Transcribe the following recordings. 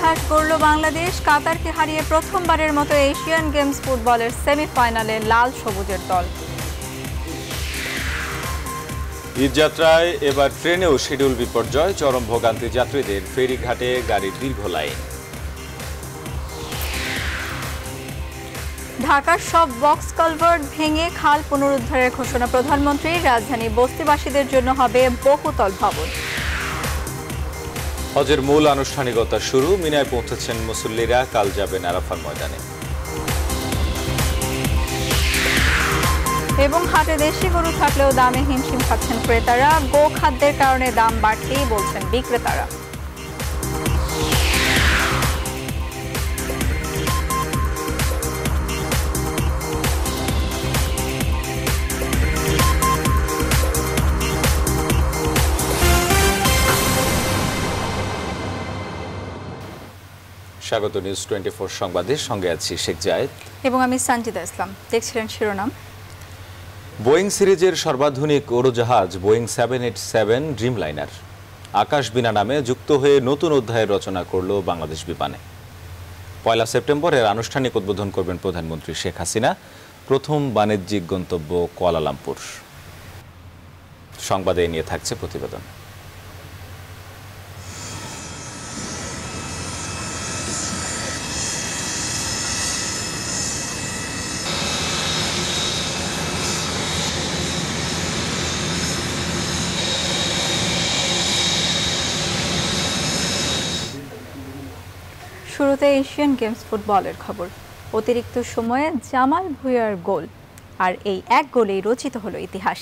ইতিহাস গড়ল বাংলাদেশ। কাতারকে হারিয়ে প্রথমবারের মতো এশিয়ান গেমস ফুটবলের সেমিফাইনালে লাল সবুজের দল। ঈদযাত্রায় এবার ট্রেনেও শিডিউল বিপর্যয়, চরম ভোগান্তি যাত্রীদের, ফেরিঘাটে গাড়ির দীর্ঘ লাইন। ঢাকার সব বক্স কালভার্ট ভেঙে খাল পুনরুদ্ধারের ঘোষণা প্রধানমন্ত্রীর। রাজধানী বস্তিবাসীদের জন্য হবে বহুতল ভবন। হজের মূল আনুষ্ঠানিকতা শুরু, মিনায় পৌঁছেছেন মুসল্লিরা, কাল যাবেন আরাফাত ময়দানে। এবং হাটে দেশি গরু থাকলেও দামে হিমশিম খাচ্ছেন ক্রেতারা। গো খাদ্যের কারণে দাম বাড়তেই বলছেন বিক্রেতারা। স্বাগত নিউজ 24 সংবাদের সঙ্গে আছি শেখ জায়েদ এবং আমি সঞ্জিদা ইসলাম। দেখছিলেন শিরোনাম। বোয়িং সিরিজের সর্বাধুনিক উড়োজাহাজ বোয়িং 787 ড্রিমলাইনার আকাশ বিনা নামে যুক্ত হয়ে নতুন অধ্যায়ের রচনা করল বাংলাদেশ বিমানে। 1 সেপ্টেম্বর এর আনুষ্ঠানিক উদ্বোধন করবেন প্রধানমন্ত্রী শেখ হাসিনা। প্রথম বাণিজ্যিক গন্তব্য কুয়ালালামপুর। সংবাদে নিয়ে থাকছে প্রতিবেদন। শুরুতে এশিয়ান গেমস ফুটবলের খবর। অতিরিক্ত সময়ে জামাল ভুঁইয়ার গোল, আর এই এক গোলেই রচিত হলো ইতিহাস।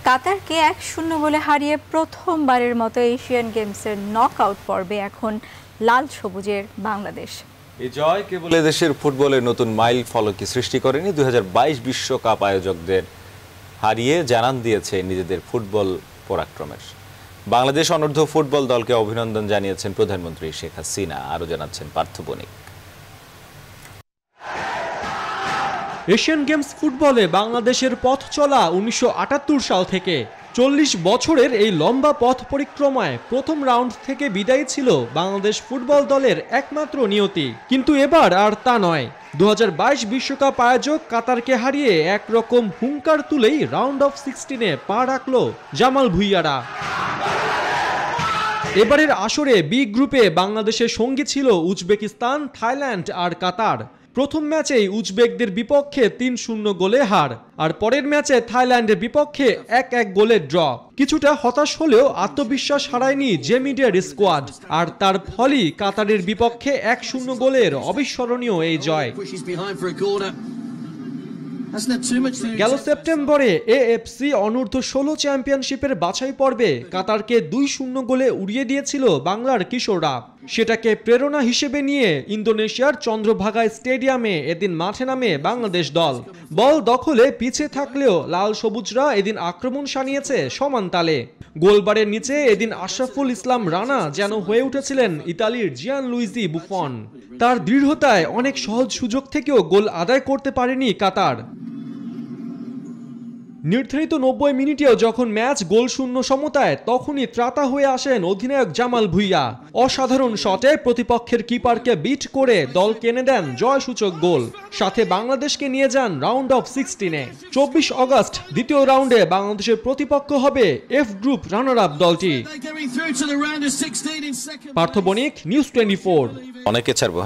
কাতারকে 1-0 গোলে হারিয়ে প্রথমবারের মতো এশিয়ান গেমসের নকআউট পর্বে এখন লাল সবুজের বাংলাদেশ। এই জয় কেবল দেশের ফুটবলের নতুন মাইল ফলকই সৃষ্টি করেনি, 2022 বিশ্বকাপ আয়োজকদের হারিয়ে জানান দিয়েছে নিজেদের ফুটবল পরাক্রমের। বাংলাদেশ অনূর্ধ্ব ফুটবল দলকে অভিনন্দন জানিয়েছেন প্রধানমন্ত্রী শেখ হাসিনা। আরও জানাচ্ছেন পার্থ বণিক। এশিয়ান গেমস ফুটবলে বাংলাদেশের পথ চলা 1978 সাল থেকে। 40 বছরের এই লম্বা পথ পরিক্রমায় প্রথম রাউন্ড থেকে বিদায় ছিল বাংলাদেশ ফুটবল দলের একমাত্র নিয়তি। কিন্তু এবার আর তা নয়। 2022 বিশ্বকাপ আয়োজক কাতারকে হারিয়ে একরকম হুঙ্কার তুলেই রাউন্ড অফ 16-এ পা রাখল জামাল ভুঁইয়ারা। এবারের আসরে বি গ্রুপে বাংলাদেশের সঙ্গী ছিল উজবেকিস্তান, থাইল্যান্ড আর কাতার। প্রথম ম্যাচেই উজবেকদের বিপক্ষে 3-0 গোলে হার, আর পরের ম্যাচে থাইল্যান্ডের বিপক্ষে 1-1 গোলে ড্র। কিছুটা হতাশ হলেও আত্মবিশ্বাস হারায়নি জেমিডের স্কোয়াড, আর তার ফলই কাতারের বিপক্ষে 1-0 গোলের অবিস্মরণীয় এই জয়। গেল সেপ্টেম্বরে এএফসি অনূর্ধ্ব 16 চ্যাম্পিয়নশিপের বাছাই পর্বে কাতারকে 2-0 গোলে উড়িয়ে দিয়েছিল বাংলার কিশোররা। সেটাকে প্রেরণা হিসেবে নিয়ে ইন্দোনেশিয়ার চন্দ্রভাগা স্টেডিয়ামে এদিন মাঠে নামে বাংলাদেশ দল। বল দখলে পিছিয়ে থাকলেও লাল সবুজরা এদিন আক্রমণ শানিয়েছে সমান তালে। গোলবারের নিচে এদিন আশরাফুল ইসলাম রানা যেন হয়ে উঠেছিলেন ইতালির জিয়ান লুইজি বুফন। তার দৃঢ়তায় অনেক সহজ সুযোগ থেকেও গোল আদায় করতে পারেনি কাতার। নির্ধারিত 90 মিনিটেও যখন ম্যাচ গোলশূন্য সমতায়, তখনই ত্রাতা হয়ে আসেন অধিনায়ক জামাল ভুঁইয়া। অসাধারণ শটে প্রতিপক্ষের কিপারকে বিট করে দল কেনে দেন জয়সূচক গোল, সাথে বাংলাদেশকে নিয়ে যান রাউন্ড অফ 16-এ। 24 আগস্ট দ্বিতীয় রাউন্ডে বাংলাদেশের প্রতিপক্ষ হবে এফ গ্রুপ রানার আপ দলটি। পার্থ বণিক, নিউজ 24। অনেকে ছাড়বো।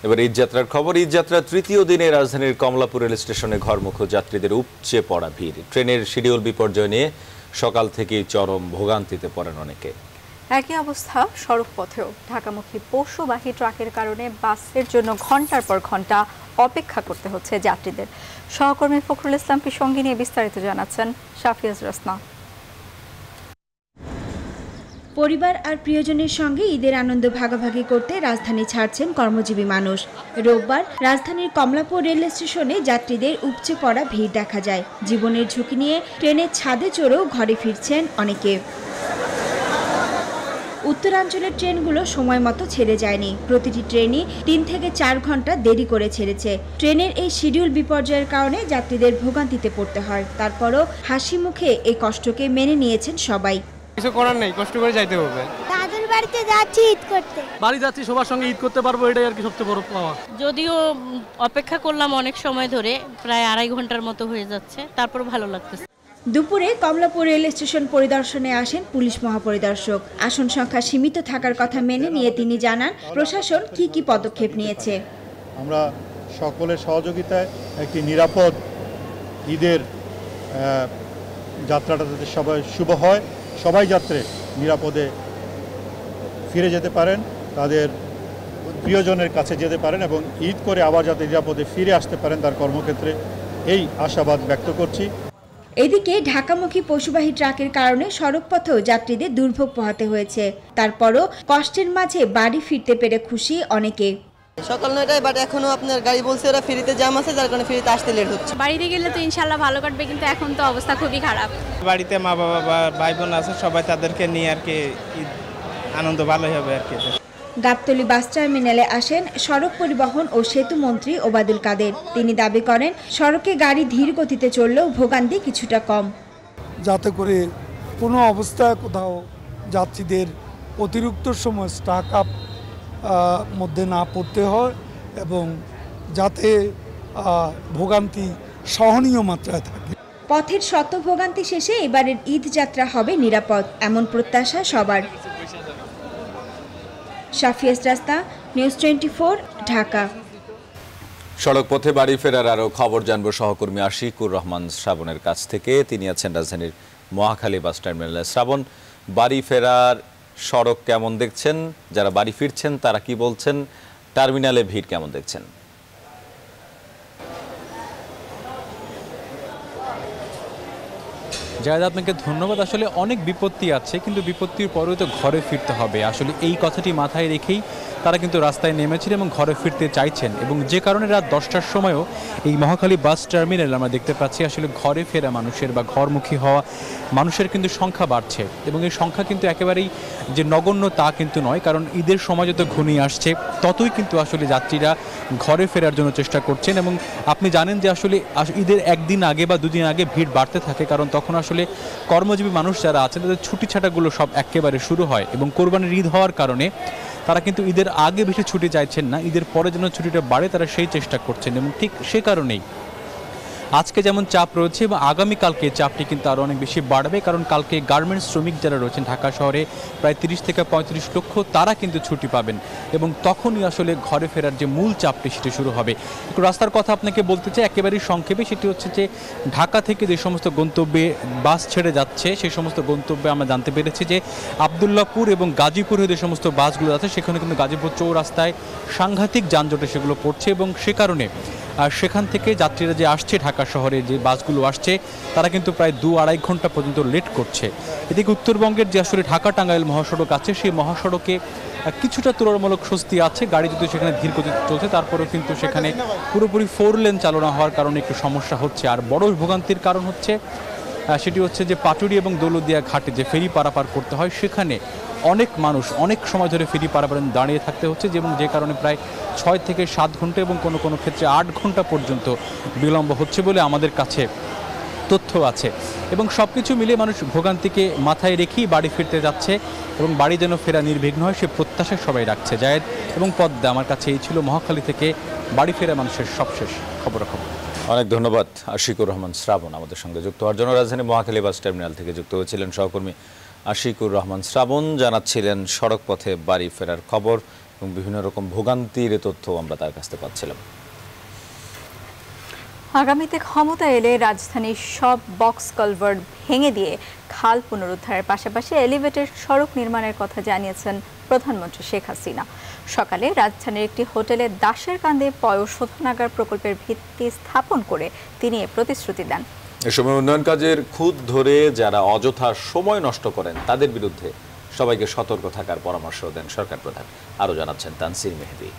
এবার ঈদযাত্রার খবর। ঈদযাত্রার তৃতীয় দিনে রাজধানীর কমলাপুর রেল স্টেশনে ঘরমুখ যাত্রীদের উপচে পড়া ভিড়। ট্রেনের শিডিউল বিপর্যয় নিয়ে সকাল থেকেই চরম ভোগান্তিতে পড়েন অনেকে। একই অবস্থা সড়ক পথেও। ঢাকামুখী পশুবাহী ট্রাকের কারণে বাসের জন্য ঘন্টার পর ঘন্টা অপেক্ষা করতে হচ্ছে যাত্রীদের। সহকর্মী ফখরুল ইসলামকে সঙ্গে নিয়ে বিস্তারিত জানাচ্ছেন শাফিয়াজ রাসনা। পরিবার আর প্রিয়জনের সঙ্গে ঈদের আনন্দ ভাগাভাগি করতে রাজধানী ছাড়ছেন কর্মজীবী মানুষ। রোববার রাজধানীর কমলাপুর রেল স্টেশনে যাত্রীদের উপচে পড়া ভিড় দেখা যায়। জীবনের ঝুঁকি নিয়ে ট্রেনের ছাদে চড়েও ঘরে ফিরছেন অনেকে। উত্তরাঞ্চলের ট্রেনগুলো সময় মতো ছেড়ে যায়নি। প্রতিটি ট্রেনই 3 থেকে 4 ঘন্টা দেরি করে ছেড়েছে। ট্রেনের এই শিডিউল বিপর্যয়ের কারণে যাত্রীদের ভোগান্তিতে পড়তে হয়। তারপরও হাসি মুখে এই কষ্টকে মেনে নিয়েছেন সবাই। কিছু করার নেই, কষ্ট করে যাইতে হবে। বাড়িতে যাচ্ছি ঈদ করতে। বাড়ি যাচ্ছি, সবার সঙ্গে ঈদ করতে পারবো, এটাই আর কি সবচেয়ে বড় পাওয়া। যদিও অপেক্ষা করলাম অনেক সময় ধরে, প্রায় 2.5 ঘন্টার মতো হয়ে যাচ্ছে, তারপর ভালো লাগতেছে। দুপুরে কমলাপুর রেল স্টেশন পরিদর্শনে আসেন পুলিশ মহাপরিদর্শক। আসন সংখ্যা সীমিত থাকার কথা মেনে নিয়ে তিনি জানান প্রশাসন কি পদক্ষেপ নিয়েছে। আমরা সকলের সহযোগিতায় একটি নিরাপদ ঈদের যাত্রাটা যাতে সবাই শুভ হয়, সবাই যাত্রী নিরাপদে ফিরে যেতে পারেন, তাদের প্রিয়জনের কাছে যেতে পারেন এবং ঈদ করে আবার যাতে নিরাপদে ফিরে আসতে পারেন তার কর্মক্ষেত্রে, এই আশাবাদ ব্যক্ত করছি। এদিকে ঢাকামুখী পশুবাহী ট্রাকের কারণে সড়কপথেও যাত্রীদের দুর্ভোগ পোহাতে হয়েছে। তারপরও কষ্টের মাঝে বাড়ি ফিরতে পেরে খুশি অনেকে। সকাল 9টায়, বাট এখনো আপনার গাড়ি বলছে ওরা ফ্রিতে জ্যাম আছে, যার কারণে ফ্রিতে আসতে লেট হচ্ছে। বাড়িতে গেলে তো ইনশাল্লাহ ভালো কাটবে, কিন্তু এখন তো অবস্থা খুবই খারাপ। বাড়িতে মা বাবা বা ভাই বোন আছে, সবাই তাদেরকে নিয়ে আর কি আনন্দ ভালোই হবে আর কি। গাবতলী বাস টার্মিনালে আসেন সড়ক পরিবহন ও সেতু মন্ত্রী ওবায়দুল কাদের। তিনি দাবি করেন সড়কে গাড়ি ধীর গতিতে চললেও ভোগান্তি কিছুটা কম, যাতে করে কোনো অবস্থায় কোথাও যাত্রীদের অতিরিক্ত সময় স্টাক আপ মধ্যে না পড়তে হয় এবং যাতে ভোগান্তি সহনীয় মাত্রায় থাকে। পথের শত ভোগান্তি শেষে এবারের ঈদ যাত্রা হবে নিরাপদ, এমন প্রত্যাশা সবার। শাফিয়াস রাস্তা, নিউজ 24, ঢাকা। সড়ক পথে বাড়ি ফেরার আরও খবর জানবো সহকর্মী আশিকুর রহমান শ্রাবণের কাছ থেকে। তিনি আছেন রাজধানীর মহাখালী বাস টার্মিনালে। শ্রাবণ, বাড়ি ফেরার সড়ক কেমন দেখছেন? যারা বাড়ি ফিরছেন তারা কি বলছেন? টার্মিনালে ভিড় কেমন দেখছেন? জায়েদ, আপনাকে ধন্যবাদ। আসলে অনেক বিপত্তি আছে, কিন্তু বিপত্তির পরেও তো ঘরে ফিরতে হবে। আসলে এই কথাটি মাথায় রেখেই তারা কিন্তু রাস্তায় নেমেছেন এবং ঘরে ফিরতে চাইছেন, এবং যে কারণে রাত 10টার সময়ও এই মহাখালী বাস টার্মিনাল আমরা দেখতে পাচ্ছি আসলে ঘরে ফেরা মানুষের বা ঘরমুখী হওয়া মানুষের কিন্তু সংখ্যা বাড়ছে, এবং এই সংখ্যা কিন্তু একেবারেই যে নগণ্য তা কিন্তু নয়, কারণ ঈদের সময় যত ঘনিয়ে আসছে ততই কিন্তু আসলে যাত্রীরা ঘরে ফেরার জন্য চেষ্টা করছেন। এবং আপনি জানেন যে আসলে ঈদের একদিন আগে বা দুদিন আগে ভিড় বাড়তে থাকে, কারণ তখন আসলে কর্মজীবী মানুষ যারা আছেন তাদের ছুটি ছাটাগুলো সব একেবারে শুরু হয়, এবং কোরবানির ঈদ হওয়ার কারণে তারা কিন্তু ঈদের আগে বেশি ছুটি চাইছেন না, ঈদের পরে যেন ছুটিটা বাড়ে তারা সেই চেষ্টা করছেন। এবং ঠিক সে কারণেই আজকে যেমন চাপ রয়েছে এবং আগামীকালকে চাপটি কিন্তু আরও অনেক বেশি বাড়বে, কারণ কালকে গার্মেন্টস শ্রমিক যারা রয়েছেন ঢাকা শহরে প্রায় 30 থেকে 35 লক্ষ, তারা কিন্তু ছুটি পাবেন, এবং তখনই আসলে ঘরে ফেরার যে মূল চাপটি সেটি শুরু হবে। একটু রাস্তার কথা আপনাকে বলতে চাই একেবারেই সংক্ষেপে, সেটি হচ্ছে যে ঢাকা থেকে যে সমস্ত গন্তব্যে বাস ছেড়ে যাচ্ছে সেই সমস্ত গন্তব্যে আমরা জানতে পেরেছি যে আবদুল্লাহপুর এবং গাজীপুরে যে সমস্ত বাসগুলো আছে সেখানে কিন্তু গাজীপুর চৌরাস্তায় সাংঘাতিক যানজটে সেগুলো পড়ছে, এবং সে কারণে আর সেখান থেকে যাত্রীরা যে আসছে ঢাকা শহরে যে বাসগুলো আসছে তারা কিন্তু প্রায় 2-2.5 ঘন্টা পর্যন্ত লেট করছে। এদিকে উত্তরবঙ্গের যে আসলে ঢাকা টাঙ্গাইল মহাসড়ক আছে সেই মহাসড়কে কিছুটা তুলনামূলক স্বস্তি আছে, গাড়ি যদি সেখানে ধীর গতিতে চলছে তারপরেও কিন্তু সেখানে পুরোপুরি 4 লেন চালনা হওয়ার কারণে একটু সমস্যা হচ্ছে। আর বড় ভোগান্তির কারণ হচ্ছে সেটি হচ্ছে যে পাটুরি এবং দৌলতদিয়া ঘাটে যে ফেরি পারাপার করতে হয় সেখানে অনেক মানুষ অনেক সময় ধরে ফেরি পারাপারে দাঁড়িয়ে থাকতে হচ্ছে, এবং যে কারণে প্রায় 6 থেকে 7 ঘন্টা এবং কোনো কোনো ক্ষেত্রে 8 ঘন্টা পর্যন্ত বিলম্ব হচ্ছে বলে আমাদের কাছে তথ্য আছে। এবং সব কিছু মিলিয়ে মানুষ ভোগান্তিকে মাথায় রেখেই বাড়ি ফিরতে যাচ্ছে, এবং বাড়ি যেন ফেরা নির্বিঘ্ন হয় সে প্রত্যাশা সবাই রাখছে। জায়েদ এবং পদ্মা, আমার কাছে এই ছিল মহাখালী থেকে বাড়ি ফেরা মানুষের সবশেষ খবরাখবর। অনেক ধন্যবাদ আশিকুর রহমান শ্রাবণ আমাদের সঙ্গে যুক্ত হওয়ার জন্য। রাজধানী মহাখালী বাস টার্মিনাল থেকে যুক্ত হয়েছিলেন সহকর্মী আশিকুর রহমান শ্রাবণ, জানাচ্ছিলেন সড়ক পথে বাড়ি ফেরার খবর এবং বিভিন্ন রকম ভোগান্তির তথ্য আমরা তার কাছ থেকে পাচ্ছিলাম। আগামীতে ক্ষমতা এলে রাজধানীর সব বক্স কালভার্ট ভেঙে দিয়ে খাল পুনরুদ্ধারের পাশাপাশি এলিভেটেড সড়ক নির্মাণের কথা জানিয়েছেন প্রধানমন্ত্রী শেখ হাসিনা। সকালে রাজধানীর একটি হোটেলে দাসের কান্দে পয়ঃশোধনাগার প্রকল্পের ভিত্তি স্থাপন করে তিনি এ প্রতিশ্রুতি দেন। এ সময় উন্নয়ন কাজের খুঁত ধরে যারা অযথা সময় নষ্ট করেন তাদের বিরুদ্ধে সবাইকে সতর্ক থাকার পরামর্শ দেন সরকার প্রধান। আরও জানাচ্ছেন তানসির মেহেদী।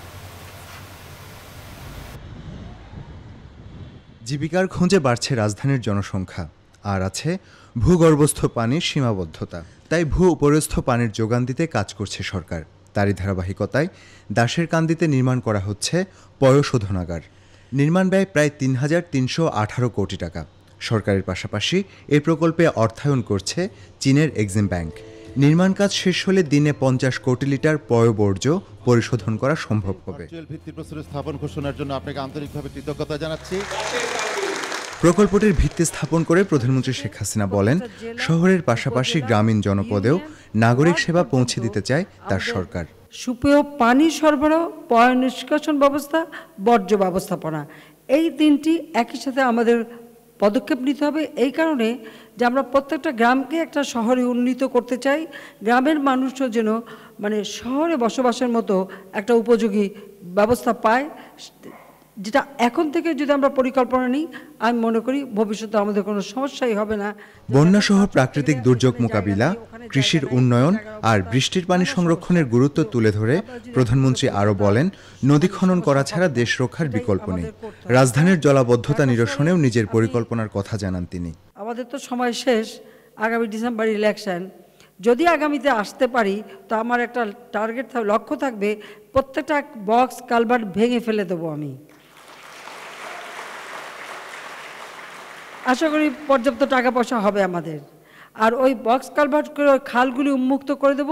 জীবিকার খোঁজে বাড়ছে রাজধানীর জনসংখ্যা, আর আছে ভূগর্ভস্থ পানির সীমাবদ্ধতা। তাই উপরস্থ পানির যোগান দিতে কাজ করছে সরকার। তারই ধারাবাহিকতায় দাসের কান্দিতে নির্মাণ করা হচ্ছে পয়ঃশোধনাগার। নির্মাণ ব্যয় প্রায় ৩,৩18 কোটি টাকা। সরকারের পাশাপাশি এই প্রকল্পে অর্থায়ন করছে চীনের এক্সিম ব্যাংক। নির্মাণ কাজ শেষ হলে দিনে 50 কোটি লিটার পয়ঃবর্জ্য পরিশোধন করা সম্ভব হবে। ভিত্তিপ্রস্তর স্থাপন ঘোষণার জন্য আপনাকে আন্তরিকভাবে কৃতজ্ঞতা জানাচ্ছি। প্রকল্পটির ভিত্তি স্থাপন করে প্রধানমন্ত্রী শেখ হাসিনা বলেন, শহরের পাশাপাশি গ্রামীণ জনপদেও নাগরিক সেবা পৌঁছে দিতে চায় তার সরকার। সুপেয় পানি সরবরাহ, পয় নিষ্কাশন ব্যবস্থা, বর্জ্য ব্যবস্থাপনা, এই তিনটি একই সাথে আমাদের পদক্ষেপ নিতে হবে। এই কারণে যে আমরা প্রত্যেকটা গ্রামকে একটা শহরে উন্নীত করতে চাই, গ্রামের মানুষও যেন শহরে বসবাসের মতো একটা উপযোগী ব্যবস্থা পায়, যেটা এখন থেকে যদি আমরা পরিকল্পনা নিই, আমি মনে করি ভবিষ্যতে আমাদের কোনো সমস্যাই হবে না। বন্যাসহ প্রাকৃতিক দুর্যোগ মোকাবিলা, কৃষির উন্নয়ন আর বৃষ্টির পানি সংরক্ষণের গুরুত্ব তুলে ধরে প্রধানমন্ত্রী আরও বলেন, নদী খনন করা ছাড়া দেশ রক্ষার বিকল্প নেই। রাজধানীর জলাবদ্ধতা নিরসনেও নিজের পরিকল্পনার কথা জানান তিনি। আমাদের তো সময় শেষ, আগামী ডিসেম্বর ইলেকশন, যদি আগামীতে আসতে পারি তো আমার একটা টার্গেট লক্ষ্য থাকবে, প্রত্যেকটা বক্স কালভার্ট ভেঙে ফেলে দেবো আমি। আশা করি পর্যাপ্ত টাকা পয়সা হবে আমাদের, আর ওই বক্স কালভার্ট করে ওই খালগুলি উন্মুক্ত করে দেব,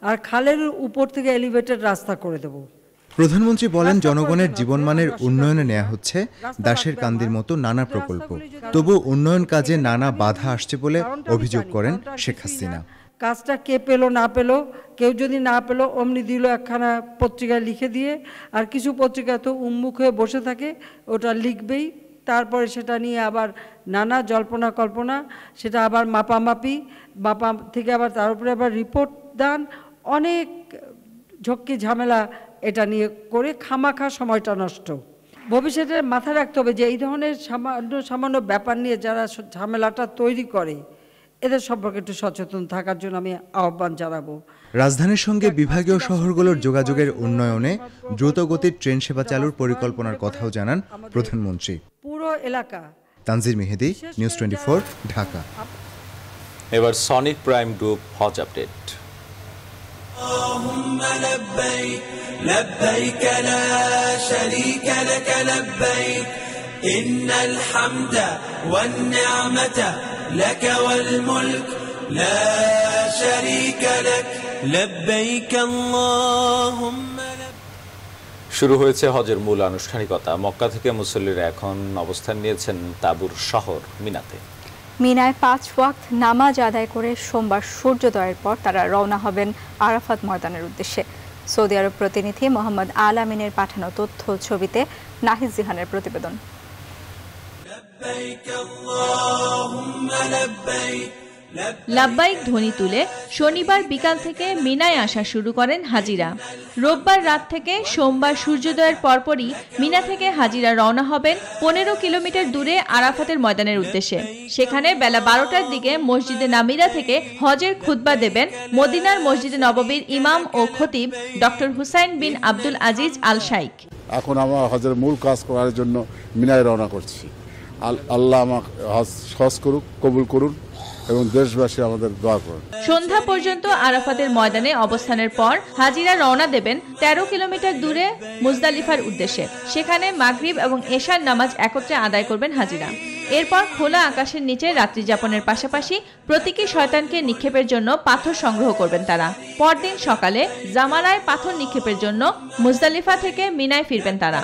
আর খালের উপর থেকে এলিভেটেড রাস্তা করে দেব। প্রধানমন্ত্রী বলেন, জনগণের জীবনমানের উন্নয়নে নেওয়া হচ্ছে দাসের কান্দির মতো নানা প্রকল্প, তবু উন্নয়ন কাজে নানা বাধা আসছে বলে অভিযোগ করেন শেখ হাসিনা। কাজটা কে পেলো না পেলো, কেউ যদি না পেলো অমনি দিল একখানা পত্রিকায় লিখে দিয়ে, আর কিছু পত্রিকা তো উন্মুখ হয়ে বসে থাকে, ওটা লিখবেই, তারপরে সেটা নিয়ে আবার নানা জল্পনা কল্পনা, সেটা আবার মাপা থেকে আবার তার উপরে আবার রিপোর্ট দান, অনেক ঝক্কি ঝামেলা এটা নিয়ে করে খামাখা সময়টা নষ্ট। ভবিষ্যতে মাথায় রাখতে হবে যে এই ধরনের সামান্য ব্যাপার নিয়ে যারা ঝামেলাটা তৈরি করে, এদের সম্পর্কে একটু সচেতন থাকার জন্য আমি আহ্বান জানাবো। রাজধানীর সঙ্গে বিভাগীয় শহরগুলোর যোগাযোগের উন্নয়নে দ্রুতগতির ট্রেন সেবা চালুর পরিকল্পনার কথাও জানান প্রধানমন্ত্রী। পুরো এলাকা। তানজির মেহেদি, নিউজ 24, ঢাকা। এবার সনিক প্রাইম গ্রুপ হজ আপডেট। لك والملك لا شريك لك لبيك اللهم শুরু হয়েছে হজের মূল আনুষ্ঠানিকতা। মক্কা থেকে মুসল্লিরা এখন অবস্থান নিয়েছেন তাবুর শহর মিনাতে। মিনায় 5 ওয়াক্ত নামাজ আদায় করে সোমবার সূর্যোদয়ের পর তারা রওনা হবেন আরাফাত ময়দানের উদ্দেশ্যে। সৌদি আরব প্রতিনিধি মোহাম্মদ আল আমিনের পাঠানো তথ্য ছবিতে নাহিদ জিহানের প্রতিবেদন। লাব্বাইক ধ্বনি তুলে শনিবার বিকাল থেকে মিনায় আসা শুরু করেন হাজিরা। রোববার রাত থেকে সোমবার সূর্যোদয়ের পরপরই মিনা থেকে হাজিরা রওনা হবেন 15 কিলোমিটার দূরে আরাফাতের ময়দানের উদ্দেশ্যে। সেখানে বেলা 12টার দিকে মসজিদে নামিরা থেকে হজের খুতবা দেবেন মদিনার মসজিদে নববীর ইমাম ও খতিব ডক্টর হুসাইন বিন আব্দুল আজিজ আল শাইখ। এখন আমরা হজের মূল কাজ করার জন্য মিনায় রওনা করছি। আল্লাহ আমাকে হজ করুক, কবুল করুন এবং দেশবাসী আমাদের দোয়া করুন। সন্ধ্যা পর্যন্ত আরাফাতের ময়দানে অবস্থানের পর হাজিরা রওনা দেবেন 13 কিলোমিটার দূরে মুজদালিফার উদ্দেশ্যে। সেখানে মাগরিব এবং এশার নামাজ একত্রে আদায় করবেন হাজিরা। এরপর খোলা আকাশের নিচে রাত্রি যাপনের পাশাপাশি প্রতীকী শয়তানকে নিক্ষেপের জন্য পাথর সংগ্রহ করবেন তারা। পরদিন সকালে জামারায় পাথর নিক্ষেপের জন্য মুজদালিফা থেকে মিনায় ফিরবেন তারা।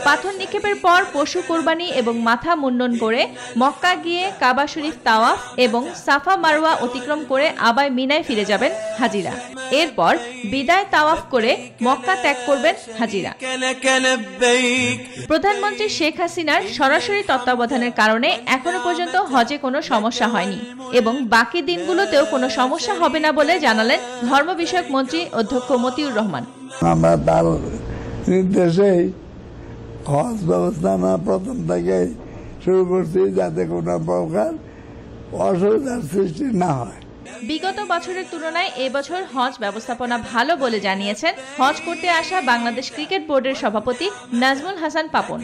পাথর নিক্ষেপের পর পশু কোরবানি এবং মাথা মুন্ডন করে মক্কা গিয়ে কাবা শরীফ তাওয়াফ এবং সাফা মারওয়া অতিক্রম করে আবার মিনায় ফিরে যাবেন হাজিরা। এরপর বিদায় তাওয়াফ করে মক্কা ত্যাগ করবেন হাজিরা। প্রধানমন্ত্রী শেখ হাসিনার সরাসরি তত্ত্বাবধানের কারণে এখনো পর্যন্ত হজে কোনো সমস্যা হয়নি এবং বাকি দিনগুলোতেও কোনো সমস্যা হবে না বলে জানালেন ধর্ম বিষয়ক মন্ত্রী অধ্যক্ষ মতিউর রহমান। আমরা তার নির্দেশেই হজ ব্যবস্থা প্রথম থেকে শুরু করছি, যাতে কোনো প্রকার অসুবিধার সৃষ্টি না হয়। বিগত বছরের তুলনায় এবছর হজ ব্যবস্থাপনা ভালো বলে জানিয়েছেন হজ করতে আসা বাংলাদেশ ক্রিকেট বোর্ডের সভাপতি নাজমুল হাসান পাপন।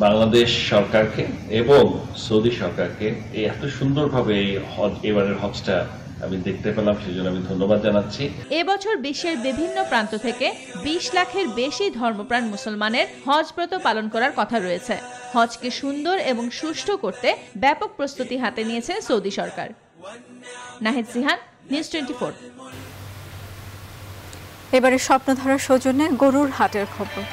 বাংলাদেশ সরকারকে এবং সৌদি সরকারকে এই এত সুন্দরভাবে এই হজ এবারের হজটা আমি দেখতে পেলাম, সেজন্য আমি ধন্যবাদ জানাচ্ছি। এবছর বিশ্বের বিভিন্ন প্রান্ত থেকে 20 লাখের বেশি ধর্মপ্রাণ মুসলমানের হজ ব্রত পালন করার কথা রয়েছে। হজকে সুন্দর এবং সুষ্ঠু করতে ব্যাপক প্রস্তুতি হাতে নিয়েছে সৌদি সরকার। নাহিদ সিহান, নিউজ 24। এবারে স্বপ্নধারা সৌজন্যে গরুর হাটের খবর।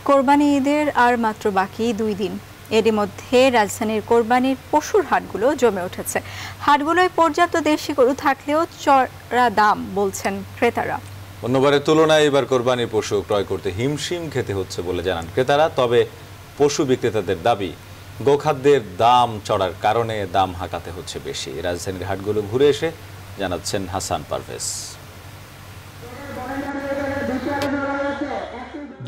কোরবানি ঈদের আর মাত্র বাকি 2 দিন। এরই মধ্যে রাজধানীর কোরবানির পশুর হাটগুলো জমে উঠেছে। হাটগুলোয় পর্যাপ্ত দেশি গরু থাকলেও চড়া দাম বলছেন ক্রেতারা। অন্যবারের তুলনায় এবার কোরবানির পশু ক্রয় করতে হিমশিম খেতে হচ্ছে বলে জানান ক্রেতারা। তবে পশু বিক্রেতাদের দাবি, গোখাদ্যের দাম চড়ার কারণে দাম হাঁকাতে হচ্ছে বেশি। রাজধানীর হাটগুলো ঘুরে এসে জানাচ্ছেন হাসান পারভেজ।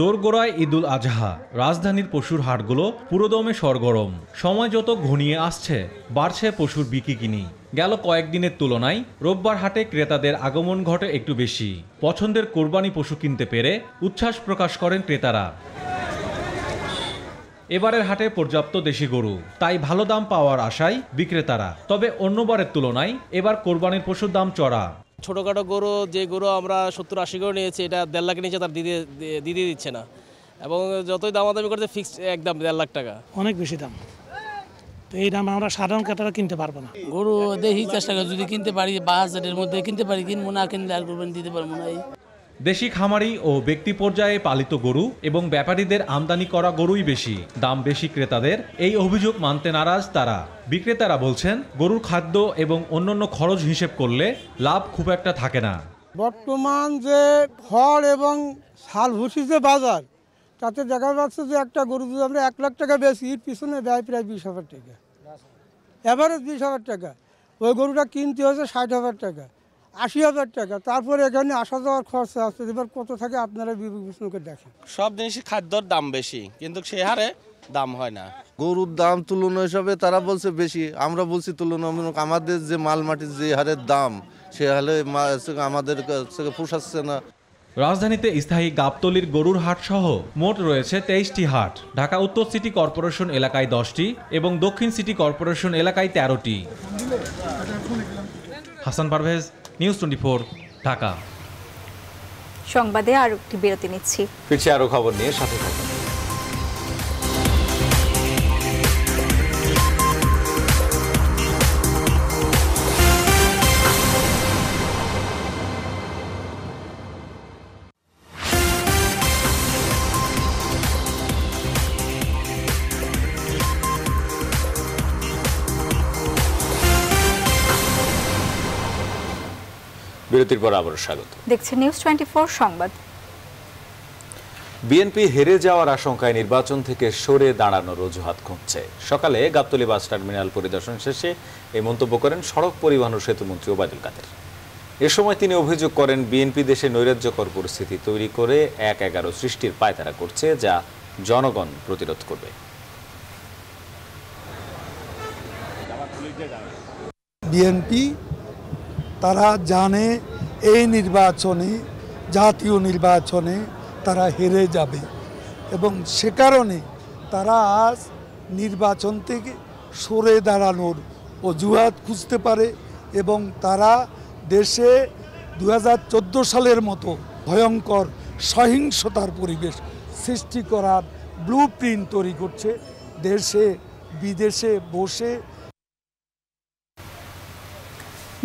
দোরগোড়ায় ঈদুল আজহা, রাজধানীর পশুর হাটগুলো পুরোদমে সরগরম। সময় যত ঘনিয়ে আসছে বাড়ছে পশুর বিক্রি। গেল কয়েকদিনের তুলনায় রোববার হাটে ক্রেতাদের আগমন ঘটে একটু বেশি। পছন্দের কোরবানি পশু কিনতে পেরে উচ্ছ্বাস প্রকাশ করেন ক্রেতারা। এবারের হাটে পর্যাপ্ত দেশি গরু, তাই ভালো দাম পাওয়ার আশায় বিক্রেতারা। তবে অন্যবারের তুলনায় এবার কোরবানির পশুর দাম চড়া। ছোটোখাটো গরু, যে গরু আমরা 70-80 করে নিয়েছি, এটা 1.5 লাখের নিচে তার দিতে দিচ্ছে না, এবং যতই দামাদামি করছে ফিক্সড একদম 1.5 লাখ টাকা। অনেক বেশি দাম, তো এই দাম আমরা সাধারণ ক্রেতারা কিনতে পারবো না। গরু দেখি চেষ্টা করে, যদি কিনতে পারি 5,000-এর মধ্যে কিনতে পারি, কিনবো না কিনলে আর কোরবানি দিতে পারবো না। দেশি খামারি ও ব্যক্তি পর্যায়ে পালিত গরু এবং ব্যাপারীদের আমদানি করা গরুই বেশি, দাম বেশি ক্রেতাদের। এই অভিযোগ মানতে নারাজ তারা। বিক্রেতারা বলছেন, গরুর খাদ্য এবং অন্যান্য খরচ হিসেব করলে লাভ খুব একটা থাকে না। বর্তমান যে খড় এবং শাল ভুসি যে বাজার, তাতে দেখা যাচ্ছে যে একটা গরু যদি আমরা 1 লাখ টাকা বেশি, এর পিছনে ব্যয় প্রায় 20,000 টাকা, এভারেজ 20,000 টাকা। ওই গরুটা কিনতে হচ্ছে 60,000 টাকা, 80,000 টাকা। তারপরে এখানে আসা যাওয়ার খরচ আছে, এবার কত থাকে আপনারা বিবেচনা করে দেখেন। সব জিনিসের খাদ্যর দাম বেশি, কিন্তু সে হারে দাম হয় না। গরুর দাম তুলনা হিসাবে তারা বলছে বেশি, আমরা বলছি তুলনামূলক। আমাদের যে মাল মাটির যে হারের দাম, সে হারে আমাদের পোষাচ্ছে না। রাজধানীতে স্থায়ী গাবতলীর গরুর হাট সহ মোট রয়েছে 23টি হাট। ঢাকা উত্তর সিটি কর্পোরেশন এলাকায় 10টি এবং দক্ষিণ সিটি কর্পোরেশন এলাকায় 13টি। হাসান পারভেজ, নিউজ 24, ঢাকা। সংবাদে আর একটি বিরতি নিচ্ছি, ফিরছি আরো খবর নিয়ে, সাথে থাকুন। বিরতির পর আবার স্বাগত। দেখছেন নিউজ 24 সংবাদ। বিএনপি হেরে যাওয়ার আশঙ্কায় নির্বাচন থেকে সরে দাঁড়ানোর অজুহাত খুঁজছে। সকালে গাবতলী বাস টার্মিনাল পরিদর্শন শেষে এই মন্তব্য করেন সড়ক পরিবহন ও সেতুমন্ত্রী ওবায়দুল কাদের। এ সময় তিনি অভিযোগ করেন, বিএনপি দেশে নৈরাজ্যকর পরিস্থিতি তৈরি করে 1-11 সৃষ্টির পায়তারা করছে, যা জনগণ প্রতিরোধ করবে। বিএনপি তারা জানে এই নির্বাচনে, জাতীয় নির্বাচনে তারা হেরে যাবে, এবং সে কারণে তারা আজ নির্বাচন থেকে সরে দাঁড়ানোর অজুহাত খুঁজতে পারে, এবং তারা দেশে 2014 সালের মতো ভয়ঙ্কর সহিংসতার পরিবেশ সৃষ্টি করার ব্লুপ্রিন্ট তৈরি করছে। দেশে বিদেশে বসে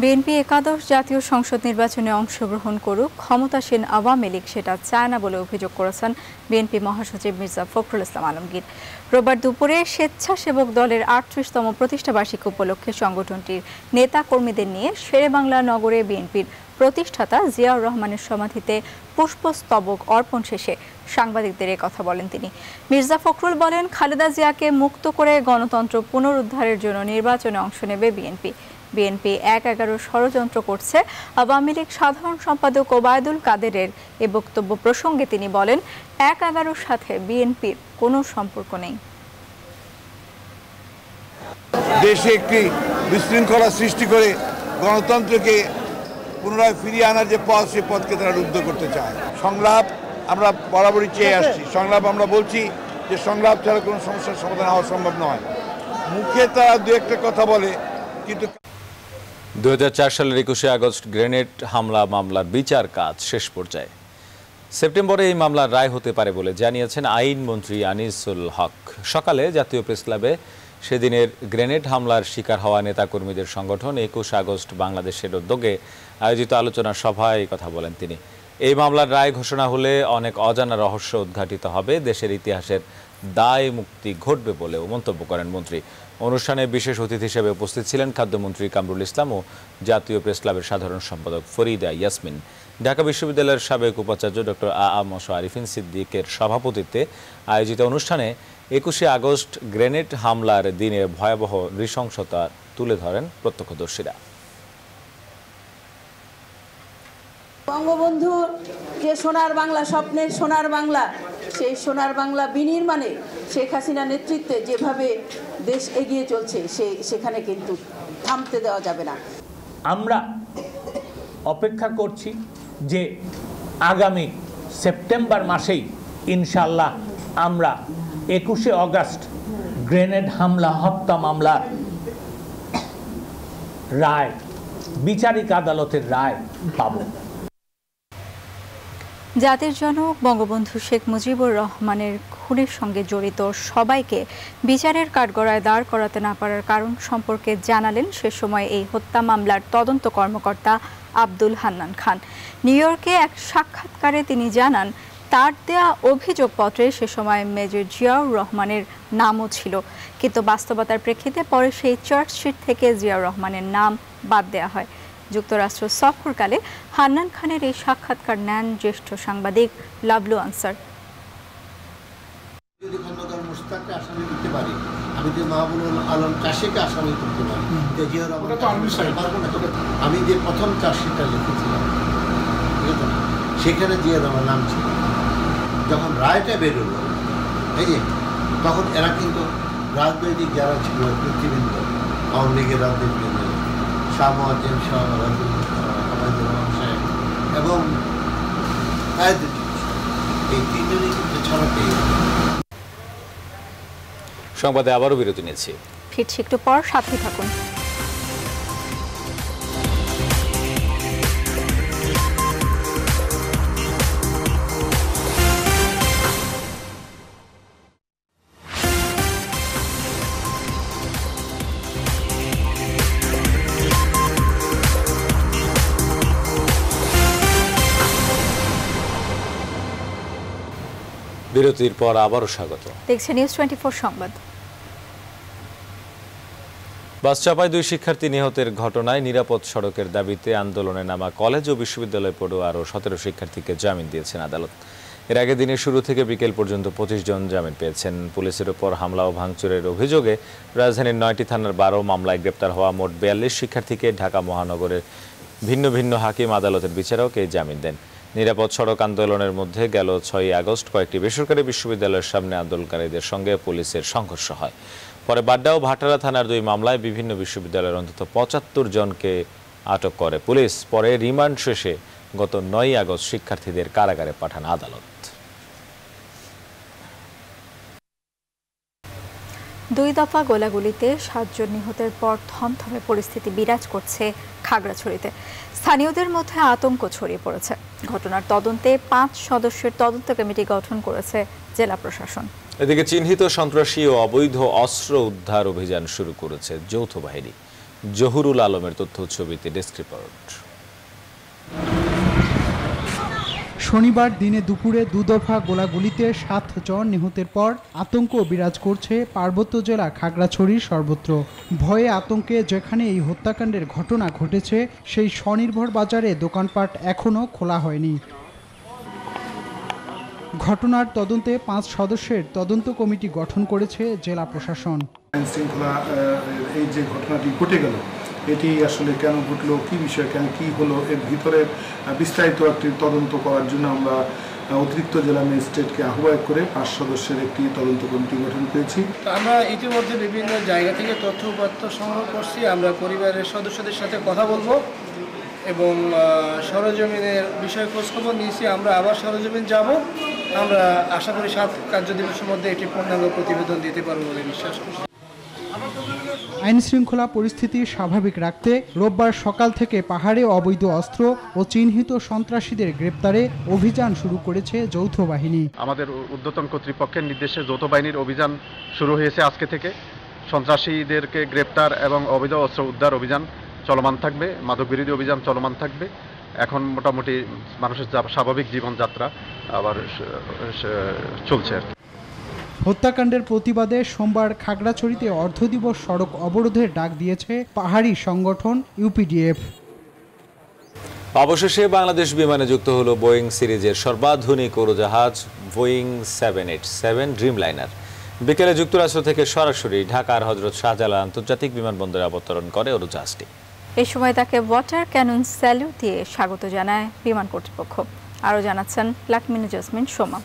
বিএনপি একাদশ জাতীয় সংসদ নির্বাচনে অংশগ্রহণ করুক, ক্ষমতাসীন আওয়ামী লীগ সেটা চায় না বলে অভিযোগ করেছেন বিএনপি মহাসচিব মির্জা ফখরুল ইসলাম আলমগীর। রোববার দুপুরে স্বেচ্ছাসেবক দলের 38তম প্রতিষ্ঠাবার্ষিকী উপলক্ষে সংগঠনটির নেতা কর্মীদের নিয়ে শেরেবাংলা নগরে বিএনপির প্রতিষ্ঠাতা জিয়াউর রহমানের সমাধিতে পুষ্পস্তবক অর্পণ শেষে সাংবাদিকদের কথা বলেন তিনি। মির্জা ফখরুল বলেন, খালেদা জিয়াকে মুক্ত করে গণতন্ত্র পুনরুদ্ধারের জন্য নির্বাচনে অংশ নেবে বিএনপি। বিএনপি 1-11 ষড়যন্ত্র করছে। আওয়ামী লীগ সাধারণ সম্পাদক ওবায়দুল কাদেরের এ বক্তব্য প্রসঙ্গে তিনি বলেন, 1-11 সাথে বিএনপির কোনো সম্পর্ক নেই। দেশে একটি বিশৃঙ্খলা সৃষ্টি করে গণতন্ত্রকে পুনরায় ফিরিয়ে আনার যে পথ, সে পথকে তারা রুদ্ধ করতে চায়। সংলাপ আমরা বরাবরই চেয়ে আসছি। সংলাপ আমরা বলছি যে সংলাপ ছাড়া কোনো সমস্যার সমাধান হওয়া সম্ভব নয়। মুখে তারা দু একটা কথা বলে, কিন্তু 2004 সালের 21শে আগস্ট গ্রেনেড হামলা মামলার বিচার কাজ শেষ পর্যায়ে। সেপ্টেম্বরে এই মামলার রায় হতে পারে বলে জানিয়েছেন আইনমন্ত্রী আনিসুল হক। সকালে জাতীয় প্রেসক্লাবে সেদিনের গ্রেনেড হামলার শিকার হওয়া নেতাকর্মীদের সংগঠন 21 আগস্ট বাংলাদেশের উদ্যোগে আয়োজিত আলোচনা সভায় এই কথা বলেন তিনি। এই মামলার রায় ঘোষণা হলে অনেক অজানা রহস্য উদ্ঘাটিত হবে, দেশের ইতিহাসের দায় মুক্তি ঘটবে বলেও মন্তব্য করেন মন্ত্রী। অনুষ্ঠানে বিশেষ অতিথি হিসেবে উপস্থিত ছিলেন খাদ্যমন্ত্রী কামরুল ইসলাম ও জাতীয় প্রেসক্লাবের সাধারণ সম্পাদক ফরিদা ইয়াসমিন। ঢাকা বিশ্ববিদ্যালয়ের সাবেক উপাচার্য ডক্টর আ.আ.ম আরিফিন সিদ্দিকের সভাপতিত্বে আয়োজিত অনুষ্ঠানে 21শে আগস্ট গ্রেনেড হামলার দিনে ভয়াবহ নৃশংসতা তুলে ধরেন প্রত্যক্ষদর্শীরা। বঙ্গবন্ধুর যে সোনার বাংলা, স্বপ্নের সোনার বাংলা, সেই সোনার বাংলা বিনির্মাণে শেখ হাসিনা নেতৃত্বে যেভাবে দেশ এগিয়ে চলছে সেখানে কিন্তু থামতে দেওয়া যাবে না। আমরা অপেক্ষা করছি যে আগামী সেপ্টেম্বর মাসেই ইনশাআল্লাহ আমরা 21শে আগস্ট গ্রেনেড হামলা হত্যা মামলার রায়, বিচারিক আদালতের রায় পাব। জাতির জনক বঙ্গবন্ধু শেখ মুজিবুর রহমানের খুনের সঙ্গে জড়িত সবাইকে বিচারের কাঠগড়ায় দাঁড় করাতে না পারার কারণ সম্পর্কে জানালেন সে সময় এই হত্যা মামলার তদন্ত কর্মকর্তা আব্দুল হান্নান খান। নিউ ইয়র্কে এক সাক্ষাৎকারে তিনি জানান, তার দেয়া অভিযোগপত্রে সে সময় মেজর জিয়াউর রহমানের নামও ছিল, কিন্তু বাস্তবতার প্রেক্ষিতে পরে সেই চার্জশিট থেকে জিয়াউর রহমানের নাম বাদ দেওয়া হয়। যুক্তরাষ্ট্র সফরকালে হান্নান খানের এই সাক্ষাৎকার নেন জ্যেষ্ঠ সাংবাদিক লাবলু আনসার। যদি খন্দকার মুশতাককে আসামি করতে পারি, আমি যে মাহবুবুল আলম কাশিকে আসামি করতে পারি, আমি যে প্রথম চার্জশিটটা লিখেছিলাম সেখানে জিয়া রহমান নাম ছিল। যখন রায়টা বেরোলো এই যে তখন এরা কিন্তু রাজনৈতিক যারা ছিল নেতৃবৃন্দ, আওয়ামী লীগের রাজনীতিবৃন্দ, শাহ মোয়াজ্জেম শাহ, আবাইদুর রহমান সাহেব এবং এই তিনজনই কিন্তু ছাড়া পেয়ে। সংবাদে আবারও বিরতি নিয়েছি, ফিরছি একটু পর, সাথে থাকুন। বিরতির পর আবারও স্বাগত। দেখছেন নিউজ 24 সংবাদ। বাস চাপায় 2 শিক্ষার্থী নিহতের ঘটনায় নিরাপদ সড়কের দাবিতে আন্দোলনে নামা কলেজ ও বিশ্ববিদ্যালয় পড়ুয়া আরও 17 শিক্ষার্থীকে জামিন দিয়েছেন আদালত। এর আগে দিনের শুরু থেকে বিকেল পর্যন্ত 25 জন জামিন পেয়েছেন। পুলিশের উপর হামলা ও ভাঙচুরের অভিযোগে রাজধানীর 9টি থানার 12 মামলায় গ্রেপ্তার হওয়া মোট 42 শিক্ষার্থীকে ঢাকা মহানগরের ভিন্ন ভিন্ন হাকিম আদালতের বিচারক এই জামিন দেন। নিরাপদ সড়ক আন্দোলনের মধ্যে গেল 6 আগস্ট কয়েকটি বেসরকারি বিশ্ববিদ্যালয়ের সামনে আন্দোলনকারীদের সঙ্গে পুলিশের সংঘর্ষ হয়। পরে বাড্ডা ও ভাটারা থানার 2 মামলায় বিভিন্ন বিশ্ববিদ্যালয়ের অন্তত 75 জনকে আটক করে পুলিশ। পরে রিমান্ড শেষে গত 9 আগস্ট শিক্ষার্থীদের কারাগারে পাঠান আদালত। 2 দফা গোলাগুলিতে 7 জন নিহতের পর থমথমে পরিস্থিতি বিরাজ করছে খাগড়াছড়িতে। স্থানীয়দের মধ্যে আতঙ্ক ছড়িয়ে পড়েছে। ঘটনার তদন্তে 5 সদস্যের তদন্ত কমিটি গঠন করেছে জেলা প্রশাসন। এদিকে চিহ্নিত সন্ত্রাসী ও অবৈধ অস্ত্র উদ্ধার অভিযান শুরু করেছে যৌথ বাহিনী। জহুরুল আলমের তথ্য ছবিতে ডেস্ক রিপোর্ট। শনিবার দিনে দুপুরে 2 দফা গোলাগুলিতে 7 জন নিহতের পর আতঙ্ক বিরাজ করছে পার্বত্য জেলা খাগড়াছড়ির সর্বত্র। ভয়ে আতঙ্কে যেখানে এই হত্যাকাণ্ডের ঘটনা ঘটেছে সেই স্বনির্ভর বাজারে দোকানপাট এখনও খোলা হয়নি। ঘটনার তদন্তে 5 সদস্যের তদন্ত কমিটি গঠন করেছে জেলা প্রশাসন। আইনশৃঙ্খলা এই যে ঘটনাটি ঘটে গেল, এটি আসলে কেন ঘটলো, কী বিষয়, কেন কী হলো, এর ভিতরে বিস্তারিত একটি তদন্ত করার জন্য আমরা অতিরিক্ত জেলা ম্যাজিস্ট্রেটকে আহ্বায়ক করে 5 সদস্যের একটি তদন্ত কমিটি গঠন করেছি। আমরা ইতিমধ্যে বিভিন্ন জায়গা থেকে তথ্য উপাত্ত সংগ্রহ করছি। আমরা পরিবারের সদস্যদের সাথে কথা বলবো এবং সরেজমিনের বিষয়ে খোঁজখবর নিয়েছি। আমরা আবার সরেজমিন যাব। আমরা আশা করি 7 কার্যদিবসের মধ্যে একটি পূর্ণাঙ্গ প্রতিবেদন দিতে পারবো বলে বিশ্বাস করছি। আইন শৃঙ্খলা পরিস্থিতি স্বাভাবিক রাখতে রোববার সকাল থেকে পাহাড়ে অবৈধ অস্ত্র ও চিহ্নিত সন্ত্রাসীদের গ্রেপ্তারে অভিযান শুরু করেছে যৌথ বাহিনী। আমাদের ঊর্ধ্বতন কর্তৃপক্ষের নির্দেশে যৌথ বাহিনীর অভিযান শুরু হয়েছে আজকে থেকে। সন্ত্রাসীদেরকে গ্রেপ্তার এবং অবৈধ অস্ত্র উদ্ধার অভিযান চলমান থাকবে, মাদক বিরোধী অভিযান চলমান থাকবে। এখন মোটামুটি মানুষের স্বাভাবিক জীবনযাত্রা আবার চলছে। হত্যাকাণ্ডের প্রতিবাদে সোমবার খাগড়াছড়িতে অর্ধদিবস সড়ক অবরোধের ডাক দিয়েছে পাহাড়ি সংগঠন ইউপিডিএফ। অবশেষে বাংলাদেশ বিমানে যুক্ত হলো বোয়িং সিরিজের সর্বাধুনিক উড়োজাহাজ বোয়িং 787 ড্রিমলাইনার। বিকেলে যুক্তরাষ্ট্র থেকে সরাসরি ঢাকার হযরত শাহজালাল আন্তর্জাতিক বিমানবন্দরে অবতরণ করে উড়োজাহাজটি। এই সময় তাকে ওয়াটার ক্যানন স্যালুট দিয়ে স্বাগত জানায় বিমান কর্তৃপক্ষ। আরও জানাচ্ছেন লাকমিনা জসমিন সোমা।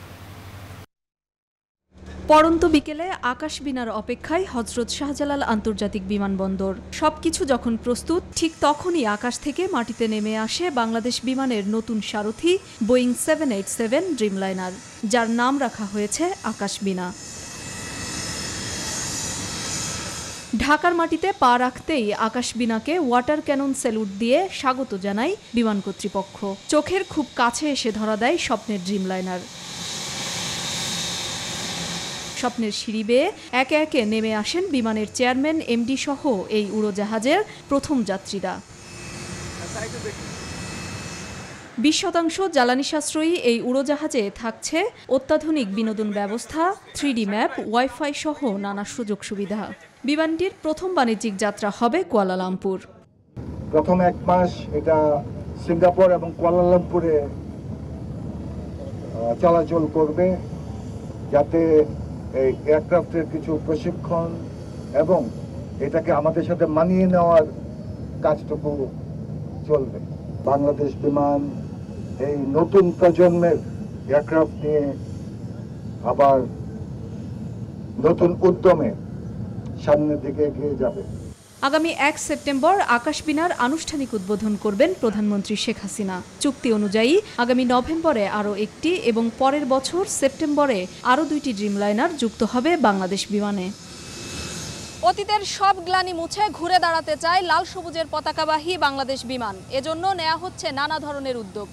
পড়ন্ত বিকেলে আকাশবিনার অপেক্ষায় হযরত শাহজালাল আন্তর্জাতিক বিমানবন্দর। সবকিছু যখন প্রস্তুত, ঠিক তখনই আকাশ থেকে মাটিতে নেমে আসে বাংলাদেশ বিমানের নতুন সারথি বোয়িং 787 ড্রিমলাইনার, যার নাম রাখা হয়েছে আকাশবিনা। ঢাকার মাটিতে পা রাখতেই আকাশবিনাকে ওয়াটার ক্যানন স্যালুট দিয়ে স্বাগত জানায় বিমান কর্তৃপক্ষ। চোখের খুব কাছে এসে ধরা দেয় স্বপ্নের ড্রিমলাইনার। স্বপ্নের সিঁড়ি বেয়ে একে একে নেমে আসেন বিমানের চেয়ারম্যান, এমডি সহ এই উড়োজাহাজের প্রথম যাত্রীরা। 20% জ্বালানি সাশ্রয়ী এই উড়োজাহাজে থাকছে অত্যাধুনিক বিনোদন ব্যবস্থা, 3D ম্যাপ, ওয়াইফাই সহ নানা সুযোগ সুবিধা। বিমানটির প্রথম বাণিজ্যিক যাত্রা হবে কুয়ালালামপুর। প্রথম 1 মাস এটা সিঙ্গাপুর এবং কুয়ালালামপুরে চলাচল করবে, যাতে এই এয়ারক্রাফটের কিছু প্রশিক্ষণ এবং এটাকে আমাদের সাথে মানিয়ে নেওয়ার কাজটুকু চলবে। বাংলাদেশ বিমান এই নতুন প্রজন্মের এয়ারক্রাফট নিয়ে আবার নতুন উদ্যমে সামনের দিকে এগিয়ে যাবে। আগামী 1 সেপ্টেম্বর আকাশবিনার আনুষ্ঠানিক উদ্বোধন করবেন প্রধানমন্ত্রী শেখ হাসিনা। চুক্তি অনুযায়ী আগামী নভেম্বরে আরও একটি এবং পরের বছর সেপ্টেম্বরে আরও 2টি ড্রিমলাইনার যুক্ত হবে বাংলাদেশ বিমানে। অতীতের সব গ্লানি মুছে ঘুরে দাঁড়াতে চায় লাল সবুজের পতাকাবাহী বাংলাদেশ বিমান। এজন্য নেওয়া হচ্ছে নানা ধরনের উদ্যোগ।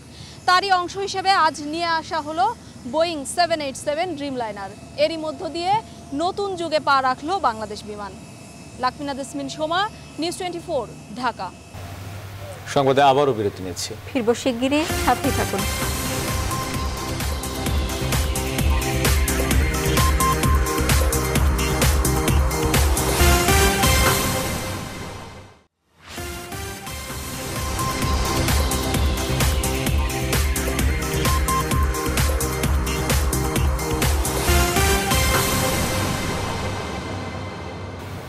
তারই অংশ হিসেবে আজ নিয়ে আসা হলো বোয়িং 787 ড্রিমলাইনার। এরই মধ্য দিয়ে নতুন যুগে পা রাখলো বাংলাদেশ বিমান। লাকমিনা জসমিন সোমা, নিউজ 24, ঢাকা। সংবাদে আবারও বিরতি নিচ্ছি, ফিরব শিগগিরই, সাথেই থাকুন।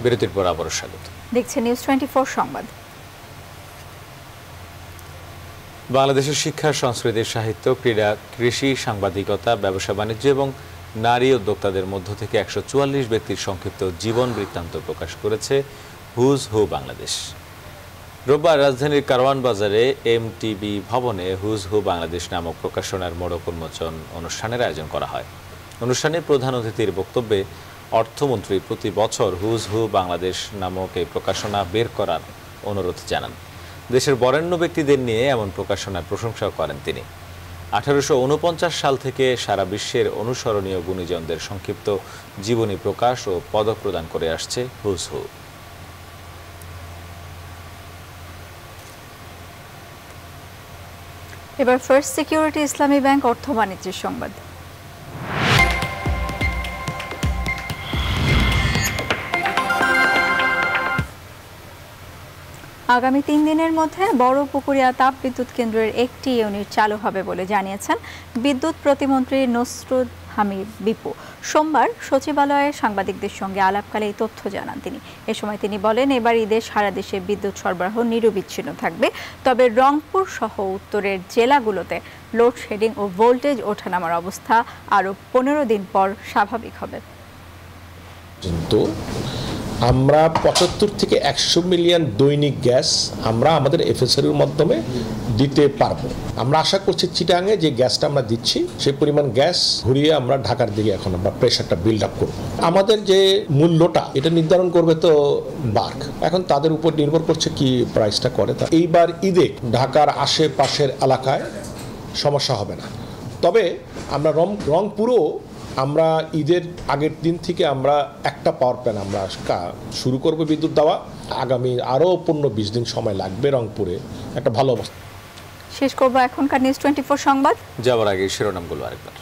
বিরতির পর আবারও স্বাগত। দেখছেন নিউজ 24 সংবাদ। বাংলাদেশের শিক্ষা, সংস্কৃতি, সাহিত্য, ক্রীড়া, কৃষি, সাংবাদিকতা, ব্যবসা বাণিজ্য এবং নারী উদ্যোক্তাদের মধ্য থেকে 144 ব্যক্তির সংক্ষিপ্ত জীবন বৃত্তান্ত প্রকাশ করেছে হুজ হু বাংলাদেশ। রোববার রাজধানীর কারওয়ান বাজারে এমটিবি ভবনে হুজ হু বাংলাদেশ নামক প্রকাশনার মোড়ক উন্মোচন অনুষ্ঠানের আয়োজন করা হয়। অনুষ্ঠানে প্রধান অতিথির বক্তব্যে অর্থমন্ত্রী প্রতি বছর হুজ হু বাংলাদেশ নামক এই প্রকাশনা বের করার অনুরোধ জানান। দেশের বরেণ্য ব্যক্তিদের নিয়ে এমন প্রকাশনার প্রশংসা করেন তিনি। 1849 সাল থেকে সারা বিশ্বের অনুসরণীয় গুণীজনদের সংক্ষিপ্ত জীবনী প্রকাশ ও পদক প্রদান করে আসছে হুজ হু। এবার ফার্স্ট সিকিউরিটি ইসলামী ব্যাংক অর্থ বাণিজ্যের সংবাদ। আগামী 3 দিনের মধ্যে বড় পুকুরিয়া তাপ বিদ্যুৎ কেন্দ্রের একটি ইউনিট চালু হবে বলে জানিয়েছেন বিদ্যুৎ প্রতিমন্ত্রী নসরুল হামিদ বিপু। সোমবার সচিবালয়ে সাংবাদিকদের সঙ্গে আলাপকালে এই তথ্য জানান তিনি। এ সময় তিনি বলেন, এবার ঈদে সারা দেশে বিদ্যুৎ সরবরাহ নিরবিচ্ছিন্ন থাকবে, তবে রংপুর সহ উত্তরের জেলাগুলোতে লোডশেডিং ও ভোল্টেজ ওঠানামার অবস্থা আরও 15 দিন পর স্বাভাবিক হবে। কিন্তু আমরা 75 থেকে 100 মিলিয়ন দৈনিক গ্যাস আমরা আমাদের এফএসআর এর মাধ্যমে দিতে পারবো। আমরা আশা করছি চিটাগাংয়ে যে গ্যাসটা আমরা দিচ্ছি সেই পরিমাণ গ্যাস ঘুরিয়ে আমরা ঢাকার দিকে এখন আমরা প্রেশারটা বিল্ড আপ করব। আমাদের যে মূল্যটা এটা নির্ধারণ করবে তো বার্ক, এখন তাদের উপর নির্ভর করছে কি প্রাইসটা করে। তা এইবার ঈদে ঢাকার আশেপাশের এলাকায় সমস্যা হবে না, তবে আমরা রংপুরও আমরা ঈদের আগের দিন থেকে আমরা একটা পাওয়ার প্ল্যান্ট আমরা শুরু করব বিদ্যুৎ দেওয়া। আগামী আরও 15-20 দিন সময় লাগবে রংপুরে একটা ভালো অবস্থা। শেষ করব এখনকার নিউজ 24 সংবাদ। যাওয়ার আগে শিরোনামগুলো আরেকবার।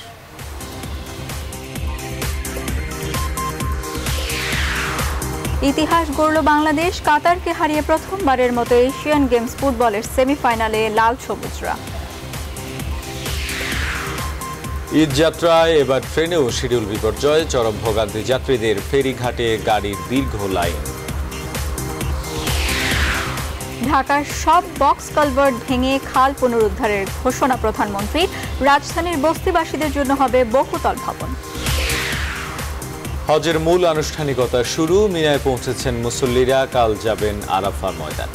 ইতিহাস গড়ল বাংলাদেশ, কাতারকে হারিয়ে প্রথমবারের মতো এশিয়ান গেমস ফুটবলের সেমিফাইনালে লাল সবুজরা। ঈদ যাত্রায় এবার ট্রেনেও শিডিউল বিপর্যয়, চরম ভোগান্তি যাত্রীদের, ফেরিঘাটে গাড়ির দীর্ঘ লাইন। ঢাকার সব বক্স কালভার্ট ভেঙে খাল পুনরুদ্ধারের ঘোষণা প্রধানমন্ত্রীর, রাজধানীর বস্তিবাসীদের জন্য হবে বহুতল ভবন। হজের মূল আনুষ্ঠানিকতা শুরু, মিনায় পৌঁছেছেন মুসল্লিরা, কাল যাবেন আরাফা ময়দান।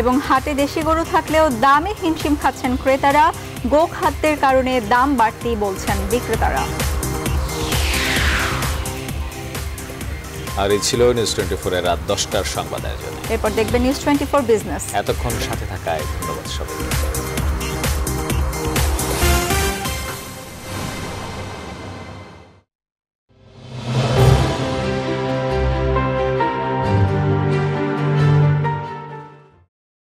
এবং হাটে দেশি গরু থাকলেও দামে হিমশিম খাচ্ছেন ক্রেতারা, গোখাদ্যের কারণে দাম বাড়তি বলছেন বিক্রেতারা। আর এই ছিল নিউজ 24 এর রাত 10টার সংবাদ আয়োজন। এরপর দেখবেন নিউজ 24 বিজনেস। এতক্ষণ সাথে থাকায় ধন্যবাদ সবাইকে।